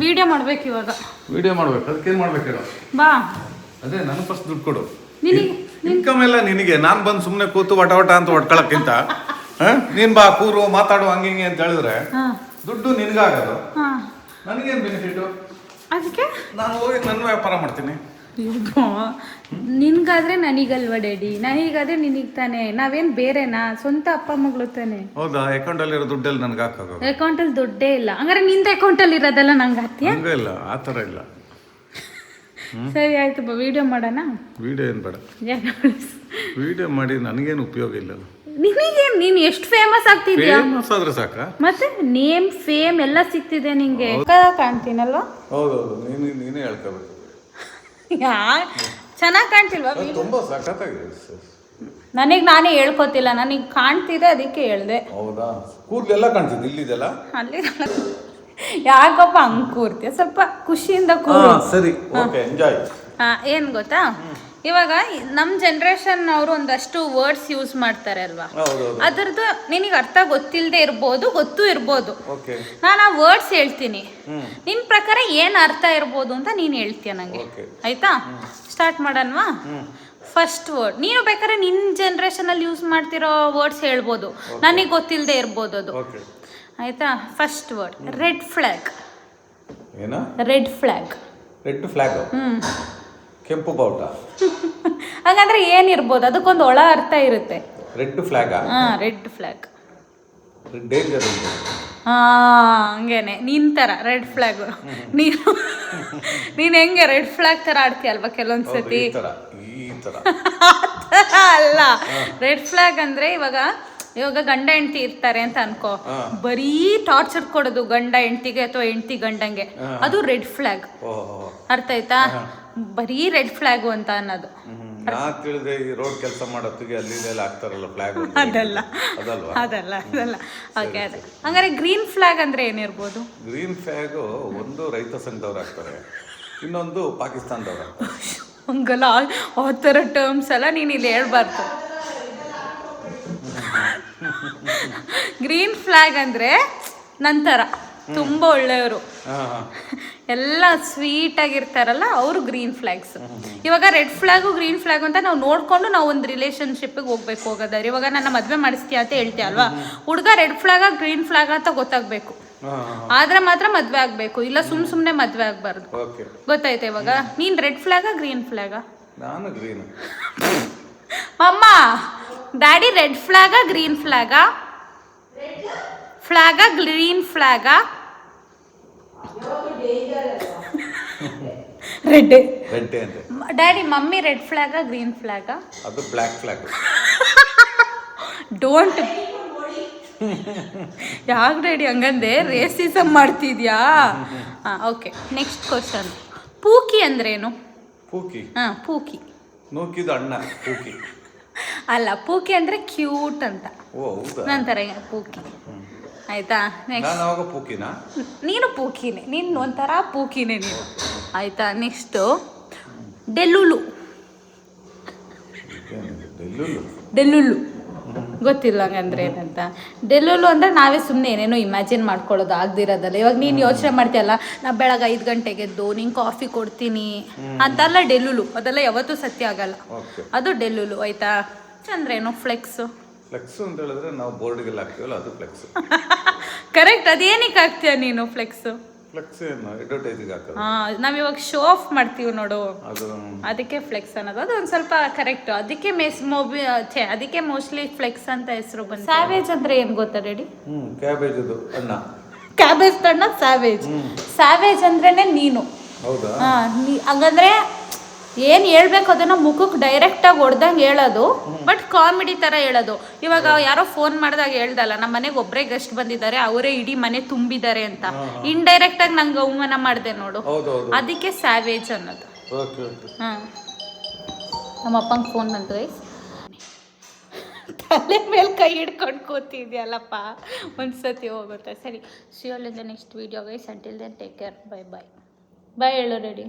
Video ಮಾಡ್ಬೇಕು ಇವಾಗ. Video ಮಾಡ್ಬೇಕು, ಅದಕ್ಕೇನು ಮಾಡ್ಬೇಕು ಹೇಳು? ಬಾ. ಅದೇ ನನಗೆ ಫಸ್ಟ್ ದುಡ್ಡು ಕೊಡು. ನಿನಗೆ ಇನ್ಕಮ್ ಎಲ್ಲ ನಿನಗೆ. ನಾನು ಬಂದು ಸುಮ್ಮನೆ ಕೂತು ವಟ ಅಂತ ಹೊಡ್ಕೊಳಕ್ಕಿಂತ ನೀನು ಬಾ ಕೂರು ಮಾತಾಡು ಹಂಗೆ ಹಿಂಗೆ ಅಂತ ಹೇಳಿದ್ರೆ ದುಡ್ಡು ನಿನಗಾಗೋದು, ನನಗೇನು ಬೆನಿಫಿಟ್ಟು? ಅದಕ್ಕೆ ನಾನು ಹೋಗಿ ನನ್ನ ವ್ಯಾಪಾರ ಮಾಡ್ತೀನಿ. ನಿನ್ಗಾದ್ರೆ ನನಗಲ್ವಾ ಡ್ಯಾಡಿ, ನನಗಾದ್ರೆ ನಿನಗೆ ತಾನೆ. ನಾವೇನು ಬೇರೆನಾ? ಸ್ವಂತ ಅಪ್ಪ ಮಗಳು ತಾನೆ. ಹೌದಾ? ಅಕೌಂಟಲ್ಲಿರೋ ದುಡ್ಡಲ್ಲಿ ನನಗೆ ಹಾಕೋದು. ಅಕೌಂಟಲ್ಲಿ ದುಡ್ಡೇ ಇಲ್ಲ. ಹಂಗಾರೆ ನಿಂದ ಅಕೌಂಟಲ್ಲಿ ಇರೋದೆಲ್ಲ ನಂಗೆ ಹಾಕ್ತೀಯ? ಹಂಗೆ ಇಲ್ಲ, ಆ ಥರ ಇಲ್ಲ. ಸರಿ ಆಯ್ತು ಬಾ, ವಿಡಿಯೋ ಮಾಡೋಣ. ವಿಡಿಯೋ ಏನು ಬೇಡ, ವಿಡಿಯೋ ಮಾಡಿ ನನಗೇನು ಉಪಯೋಗ ಇಲ್ಲ. ನಿನಗೇನು, ನೀನು ಎಷ್ಟು ಫೇಮಸ್ ಆಗ್ತಿದ್ಯಾ? ಫೇಮಸ್ ಆದ್ರೆ ಸಾಕ? ಮತ್ತೆ ನೇಮ್ ಫೇಮ್ ಎಲ್ಲ ಸಿಗ್ತಿದೆ ನಿಂಗೆ. ಕಾಣ್ತೀನಲ್ವಾ? ಹೌದೌದು, ನೀನೇ ಹೇಳ್ಕೋಬೇಕು. ಚೆನ್ನಾಗಿ ಕಾಣ್ತಿಲ್ವಾ? ತುಂಬಾ ಸಖತ್ತಾಗಿದೆ. ನನಗೆ ನಾನೇ ಹೇಳ್ಕೊತಿಲ್ಲ, ನನಗೆ ಕಾಣ್ತಿದೆ ಅದಕ್ಕೆ ಹೇಳ್ದೆ. ಹೌದಾ? ಕೂದಲೆಲ್ಲ ಕಾಣ್ತಿದ್ದೆ ಇಲ್ಲಿದೆಲ್ಲ. ಅಲ್ಲಿ ಯಾಕಪ್ಪ ಹಂಗ್ ಕೂರ್ತೀಯ? ಸ್ವಲ್ಪ ಖುಷಿಯಿಂದ ಕೂರು. ಸರಿ, ಓಕೆ, ಎಂಜಾಯ್. ಏನ್ ಗೊತ್ತಾ, ಇವಾಗ ನಮ್ಮ ಜನ್ರೇಷನ್ ಅವರು ಒಂದಷ್ಟು ವರ್ಡ್ಸ್ ಯೂಸ್ ಮಾಡ್ತಾರೆ ಅಲ್ವಾ, ಅದರದ್ದು ನಿನಗೆ ಅರ್ಥ ಗೊತ್ತಿಲ್ಲದೆ ಇರ್ಬೋದು, ಗೊತ್ತೂ ಇರ್ಬೋದು. ನಾನು ಆ ವರ್ಡ್ಸ್ ಹೇಳ್ತೀನಿ, ನಿನ್ ಪ್ರಕಾರ ಏನ್ ಅರ್ಥ ಇರ್ಬೋದು ಅಂತ ನೀನ್ ಹೇಳ್ತೀಯ ನಂಗೆ. ಆಯ್ತಾ? ಸ್ಟಾರ್ಟ್ ಮಾಡನ್ವಾ? ಫಸ್ಟ್ ವರ್ಡ್ ನೀನು ಬೇಕಾದ್ರೆ ನಿನ್ನ ಜನ್ರೇಷನ್ ಅಲ್ಲಿ ಯೂಸ್ ಮಾಡ್ತಿರೋ ವರ್ಡ್ಸ್ ಹೇಳ್ಬೋದು, ನನಗೆ ಗೊತ್ತಿಲ್ಲದೆ ಇರ್ಬೋದು ಅದು. ಆಯ್ತಾ? First word red flag. Red flag. Red flag. ಕೆಂಪು ಬಾವುಟ. ಹಾಗಾದ್ರೆ ಏನಿರ್ಬೋದು? ಅದಕ್ಕೊಂದು ಒಳ ಅರ್ಥ ಇರುತ್ತೆ. Red flag. Red flag. Danger. ಹಂಗೇನೆ ನಿನ್ ತರ ರೆಡ್ ಫ್ಲಾಗ್. ನೀನ್ ಹೆಂಗೆ ರೆಡ್ ಫ್ಲಾಗ್ ತರ ಆಡ್ತೀಯ ಅಲ್ವಾ ಕೆಲವೊಂದ್ಸತಿ? ಅಲ್ಲ, ರೆಡ್ ಫ್ಲಾಗ್ ಅಂದ್ರೆ ಇವಾಗ ಗಂಡ ಹೆಂಡತಿ ಇರ್ತಾರೆ ಅಂತ ಅನ್ಕೋ, ಬರೀ ಟಾರ್ಚರ್ ಕೊಡೋದು ಗಂಡ ಹೆಂಡತಿಗೆ ಅಥವಾ ಹೆಂಡತಿ ಗಂಡಂಗೆ, ಅದು ರೆಡ್ ಫ್ಲಾಗ್. ಅರ್ಥ ಆಯ್ತಾ? ಬರೀ ರೆಡ್ ಫ್ಲಾಗು ಅಂತ ಅನ್ನೋದು. ರೋಡ್ ಕೆಲಸ ಮಾಡೋತ್ತಿಗೆ ಅಲ್ಲಿ ಹಾಕ್ತಾರಲ್ಲ ಫ್ಲಾಗ್, ಅದಲ್ಲ. ಓಕೆ, ಅದೇ. ಹಂಗಾರೆ ಗ್ರೀನ್ ಫ್ಲಾಗ್ ಅಂದ್ರೆ ಏನಿರ್ಬೋದು? ಗ್ರೀನ್ ಫ್ಲಾಗ್ ಒಂದು ರೈತ ಸಂಘದವ್ರು ಹಾಕ್ತಾರೆ, ಇನ್ನೊಂದು ಪಾಕಿಸ್ತಾನದವ್ರು ಹಾಕ್ತಾರೆ. ಹಂಗಲ್ಲ, ಆ ಥರ ಟರ್ಮ್ಸ್ ಎಲ್ಲ ನೀನು ಇಲ್ಲಿ ಹೇಳ್ಬಾರ್ದು. ಗ್ರೀನ್ ಫ್ಲಾಗ್ ಅಂದ್ರೆ ನಂತರ ತುಂಬ ಒಳ್ಳೆಯವರು, ಎಲ್ಲ ಸ್ವೀಟ್ ಆಗಿರ್ತಾರಲ್ಲ ಅವರು ಗ್ರೀನ್ ಫ್ಲಾಗ್ಸ್. ಇವಾಗ ರೆಡ್ ಫ್ಲಾಗು ಗ್ರೀನ್ ಫ್ಲಾಗು ಅಂತ ನಾವು ನೋಡ್ಕೊಂಡು ನಾವು ಒಂದು ರಿಲೇಶನ್ಶಿಪ್ಪಿಗೆ ಹೋಗೋದಾದ್ರೆ, ಇವಾಗ ನನ್ನ ಮದುವೆ ಮಾಡಿಸ್ತೀಯ ಅಂತ ಹೇಳ್ತೀಯ ಅಲ್ವಾ, ಹುಡುಗ ರೆಡ್ ಫ್ಲಾಗ ಗ್ರೀನ್ ಫ್ಲಾಗ್ ಅಂತ ಗೊತ್ತಾಗಬೇಕು, ಆದ್ರೆ ಮಾತ್ರ ಮದ್ವೆ ಆಗ್ಬೇಕು, ಇಲ್ಲ ಸುಮ್ಮನೆ ಮದ್ವೆ ಆಗ್ಬಾರ್ದು. ಗೊತ್ತಾಯ್ತಾ? ಇವಾಗ ನೀನ್ ರೆಡ್ ಫ್ಲಾಗ ಗ್ರೀನ್ ಫ್ಲಾಗ? ನಾನು ಗ್ರೀನ್. ಅಮ್ಮ, daddy red flag green flag? Flag green flag? Red. Daddy mummy red flag green flag? ಅದು ಬ್ಲ್ಯಾಕ್ ಫ್ಲಾಗ್. ಡೋಂಟ್. ಯಾಕೆ ಡ್ಯಾಡಿ ಹಂಗಂದೆ? ರೇಸಿಸಮ್ ಮಾಡ್ತಿದ್ಯಾ? Okay, next question. ಪೂಕಿ ಅಂದ್ರೇನು? ಪೂಕಿ? ಪೂಕಿ ನೂಕಿದ ಅಣ್ಣ ಪೂಕಿ. ಅಲ್ಲ, ಪೂಕಿ ಅಂದ್ರೆ ಕ್ಯೂಟ್ ಅಂತ. ನಂತರ ಪೂಕಿ. ಆಯ್ತಾ? ನೆಕ್ಸ್ಟ್ ಪೂಕಿನಾ? ನೀನು ಪೂಕಿನೇ, ನೀನು ಒಂಥರ ಪೂಕಿನೇ ನೀನು. ಆಯ್ತಾ? ನೆಕ್ಸ್ಟು ಡೆಲ್ಲುಲು. ಡೆಲ್ಲುಲು ಗೊತ್ತಿಲ್ಲ ಹಂಗಂದ್ರೆ ಏನಂತ? ಡೆಲ್ಲುಲು ಅಂದ್ರೆ ನಾವೇ ಸುಮ್ಮನೆ ಏನೇನೋ ಇಮ್ಯಾಜಿನ್ ಮಾಡ್ಕೊಳ್ಳೋದು, ಆಗದಿರೋದಲ್ಲ. ಇವಾಗ ನೀನು ಯೋಚನೆ ಮಾಡ್ತೀಯಲ್ಲ, ನಾ ಬೆಳಗ್ಗೆ 5 ಗಂಟೆಗೆ ಎದ್ದು ನಿಂಗೆ ಕಾಫಿ ಕೊಡ್ತೀನಿ ಅಂತಲ್ಲ ಡೆಲ್ಲುಲು. ಅದೆಲ್ಲ ಯಾವತ್ತೂ ಸತ್ಯ ಆಗಲ್ಲ, ಅದು ಡೆಲ್ಲುಲು. ಆಯ್ತಾ? ಅಂದ್ರೇನು? ಫ್ಲೆಕ್ಸ್. ಫ್ಲೆಕ್ಸ್ ಅಂತ ಹೇಳಿದ್ರೆ ನಾವು ಬೋರ್ಡ್ಗೆಲ್ಲ ಹಾಕ್ತೀವಲ್ಲ, ಅದು ಫ್ಲೆಕ್ಸ್. ಕರೆಕ್ಟ್. ಅದೇನಕ್ಕೆ ಹಾಕ್ತೀಯ ನೀನು ಫ್ಲೆಕ್ಸ್? ಫ್ಲೆಕ್ಸ್ ಏನು ಅಡ್ವರ್ಟೈಸಿಂಗ್ ಹಾಕೋದು. ನಾವಿವಾಗ ಶೋ ಆಫ್ ಮಾಡ್ತೀವಿ ನೋಡು, ಅದಕ್ಕೆ ಫ್ಲೆಕ್ಸ್ ಅನ್ನೋದು. ಅದು ಒಂದು ಸ್ವಲ್ಪ ಕರೆಕ್ಟ್. ಅದಕ್ಕೆ ಅದಕ್ಕೆ ಮೋಸ್ಟ್ಲಿ ಫ್ಲೆಕ್ಸ್ ಅಂತ ಹೆಸರು ಬಂತು. ಸ್ಯಾವೇಜ್ ಅಂದ್ರೆ ಏನು ಗೊತ್ತಾ ರೆಡಿ? ಕ್ಯಾಬೇಜ್ ಅಣ್ಣ. ಕ್ಯಾಬೇಜ್ ಅಣ್ಣ ಸ್ಯಾವೇಜ್. ಸ್ಯಾವೇಜ್ ಅಂದ್ರೇನೆ ನೀನು. ಹೌದಾ? ಹಂಗಂದ್ರೆ ಏನು ಹೇಳ್ಬೇಕು ಅದನ್ನ ಮುಖಕ್ಕೆ ಡೈರೆಕ್ಟಾಗಿ ಹೊಡೆದಂಗೆ ಹೇಳೋದು, ಬಟ್ ಕಾಮಿಡಿ ಥರ ಹೇಳೋದು. ಇವಾಗ ಯಾರೋ ಫೋನ್ ಮಾಡಿದಾಗ ಹೇಳ್ದಲ್ಲ, ನಮ್ಮ ಮನೆಗೆ ಒಬ್ಬರೇ ಗೆಸ್ಟ್ ಬಂದಿದ್ದಾರೆ, ಅವರೇ ಇಡೀ ಮನೆ ತುಂಬಿದ್ದಾರೆ ಅಂತ, ಇಂಡೈರೆಕ್ಟಾಗಿ ನಂಗೆ ಅವಮಾನ ಮಾಡಿದೆ ನೋಡು, ಅದಕ್ಕೆ ಸ್ಯಾವೇಜ್ ಅನ್ನೋದು. ನಮ್ಮ ಅಪ್ಪಂಗೆ ಫೋನ್ ಬಂತು ಗೈಸ್. ತಲೆ ಮೇಲೆ ಕೈ ಹಿಡ್ಕೊಂಡು ಕೂತಿದ್ಯಲ್ಲಪ್ಪ, ಒಂದ್ಸತಿ ಹೋಗುತ್ತೆ. ಸರಿ, see you all in the next video guys. Until then take care. Bye bye. Bye ಹೇಳು ರೆಡಿ.